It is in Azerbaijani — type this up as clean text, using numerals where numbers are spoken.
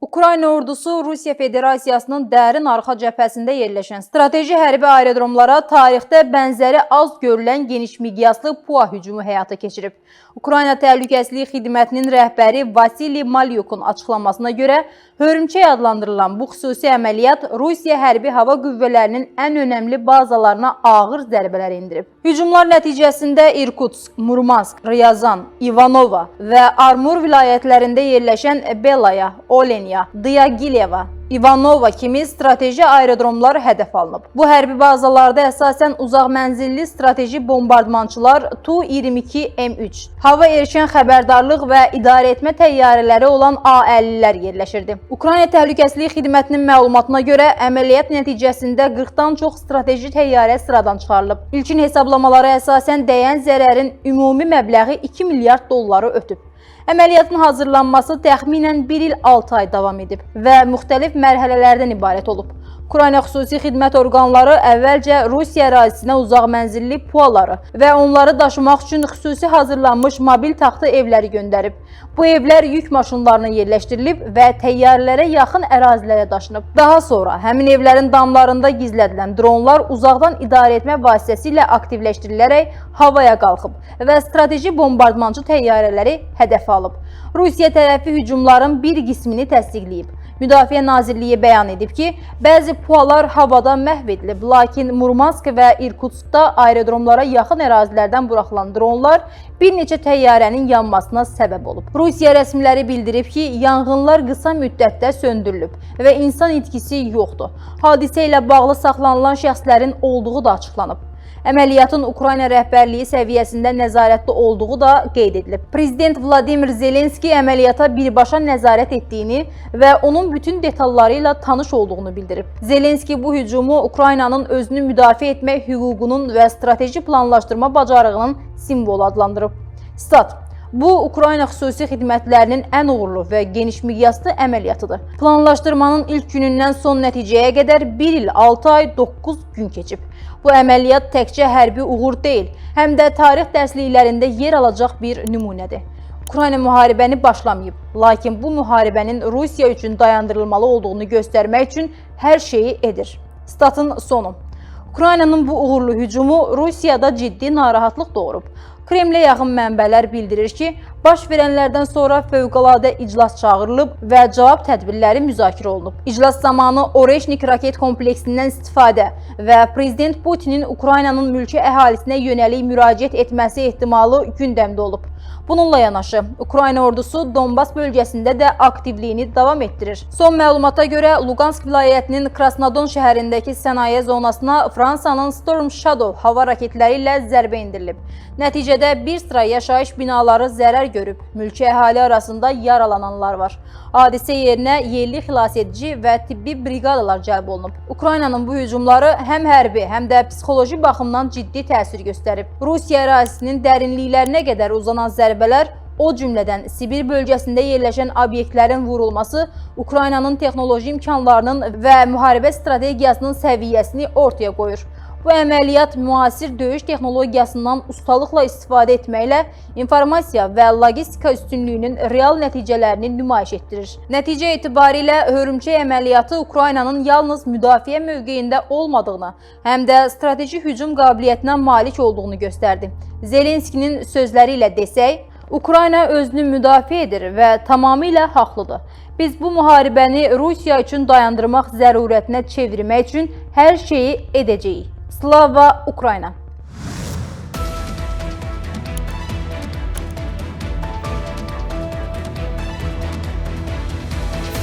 Ukrayna ordusu Rusiya Federasiyasının dərin arxa cəbhəsində yerləşən strateji hərbi aerodromlara tarixdə bənzəri az görülən geniş miqyaslı PUA hücumu həyata keçirib. Ukrayna Təhlükəsizlik Xidmətinin rəhbəri Vasili Malyukun açıqlamasına görə, hörümçək adlandırılan bu xüsusi əməliyyat Rusiya hərbi hava qüvvələrinin ən önəmli bazalarına ağır zərbələr endirib. Hücumlar nəticəsində Irkutsk, Murmansk, Ryazan, Ivanova və Amur vilayətlərində yerləşən Belaya, Olenya, Dyagileva, Ivanova kimi strateji aerodromlar hədəf alınıb. Bu hərbi bazalarda əsasən uzaq mənzilli strateji bombardmançılar Tu-22M3, hava erkən xəbərdarlıq və idarəetmə təyyarələri olan A-50-lər yerləşirdi. Ukrayna Təhlükəsizlik Xidmətinin məlumatına görə əməliyyat nəticəsində 40-dan çox strateji təyyarə sıradan çıxarılıb. İlkin hesablamalara əsasən dəyən zərərin ümumi məbləği 2 milyard dolları ötüb. Əməliyyatın hazırlanması təxminən 1 il 6 ay davam edib və müxtəlif mərhələlərdən ibarət olub. Ukrayna xüsusi xidmət orqanları əvvəlcə Rusiya ərazisinə uzaq mənzilli PUA-ları və onları daşımaq üçün xüsusi hazırlanmış mobil taxta evləri göndərib. Bu evlər yük maşınlarına yerləşdirilib və təyyarələrə yaxın ərazilərə daşınıb. Daha sonra həmin evlərin damlarında gizlədilən dronlar uzaqdan idarəetmə vasitəsilə aktivləşdirilərək havaya qalxıb və strateji bombardmançı təyyarələri hədəfə alıb. Rusiya tərəfi hücumların bir qismini təsdiqləyib. Müdafiə Nazirliyi bəyan edib ki, bəzi PUA-lar havada məhv edilib, lakin Murmansk və Irkutskda aerodromlara yaxın ərazilərdən buraxılan dronlar bir neçə təyyarənin yanmasına səbəb olub. Rusiya rəsmiləri bildirib ki, yanğınlar qısa müddətdə söndürülüb və insan itkisi yoxdur. Hadisə ilə bağlı saxlanılan şəxslərin olduğu da açıqlanıb. Əməliyyatın Ukrayna rəhbərliyi səviyyəsində nəzarətdə olduğu da qeyd edilib. Prezident Vladimir Zelenski əməliyyata birbaşa nəzarət etdiyini və onun bütün detalları ilə tanış olduğunu bildirib. Zelenski bu hücumu Ukraynanın özünü müdafiə etmək hüququnun və strateji planlaşdırma bacarığının simvolu adlandırıb. Stat: Bu, Ukrayna xüsusi xidmətlərinin ən uğurlu və geniş miqyaslı əməliyyatıdır. Planlaşdırmanın ilk günündən son nəticəyə qədər 1 il 6 ay 9 gün keçib. Bu əməliyyat təkcə hərbi uğur deyil, həm də tarix dərsliklərində yer alacaq bir nümunədir. Ukrayna müharibəni başlamayıb, lakin bu müharibənin Rusiya üçün dayandırılmalı olduğunu göstərmək üçün hər şeyi edir. Statın sonu. Ukraynanın bu uğurlu hücumu Rusiyada ciddi narahatlıq doğurub. Kremlə yaxın mənbələr bildirir ki, baş verənlərdən sonra fövqəladə iclas çağırılıb və cavab tədbirləri müzakirə olunub. İclas zamanı Oreşnik raket kompleksindən istifadə və Prezident Putinin Ukraynanın mülki əhalisinə yönəlik müraciət etməsi ehtimalı gündəmdə olub. Bununla yanaşı, Ukrayna ordusu Donbas bölgəsində də aktivliyini davam etdirir. Son məlumata görə, Lugansk vilayətinin Krasnodon şəhərindəki sənaye zonasına Fransanın Storm Shadow hava raketləri ilə zərbə indirilib. Nəticədə bir sıra yaşayış binaları zərər görüb, mülki əhali arasında yaralananlar var. Hadisə yerinə yerli xilasedici və tibbi briqadalar cəlb olunub. Ukraynanın bu hücumları həm hərbi, həm də psixoloji baxımdan ciddi təsir göstərib. Rusiya ərazisinin dərinliklərinə qədər uzanan zərbələr, o cümlədən Sibir bölgəsində yerləşən obyektlərin vurulması Ukraynanın texnoloji imkanlarının və müharibə strategiyasının səviyyəsini ortaya qoyur. Bu əməliyyat müasir döyüş texnologiyasından ustalıqla istifadə etməklə informasiya və logistika üstünlüyünün real nəticələrini nümayiş etdirir. Nəticə etibarilə hörümçək əməliyyatı Ukraynanın yalnız müdafiə mövqeyində olmadığını, həm də strateji hücum qabiliyyətinə malik olduğunu göstərdi. Zelenskinin sözləri ilə desək, Ukrayna özünü müdafiə edir və tamamilə haqlıdır. Biz bu müharibəni Rusiya üçün dayandırmaq zərurətinə çevirmək üçün hər şeyi edəcəyik. Slava Ukrayna!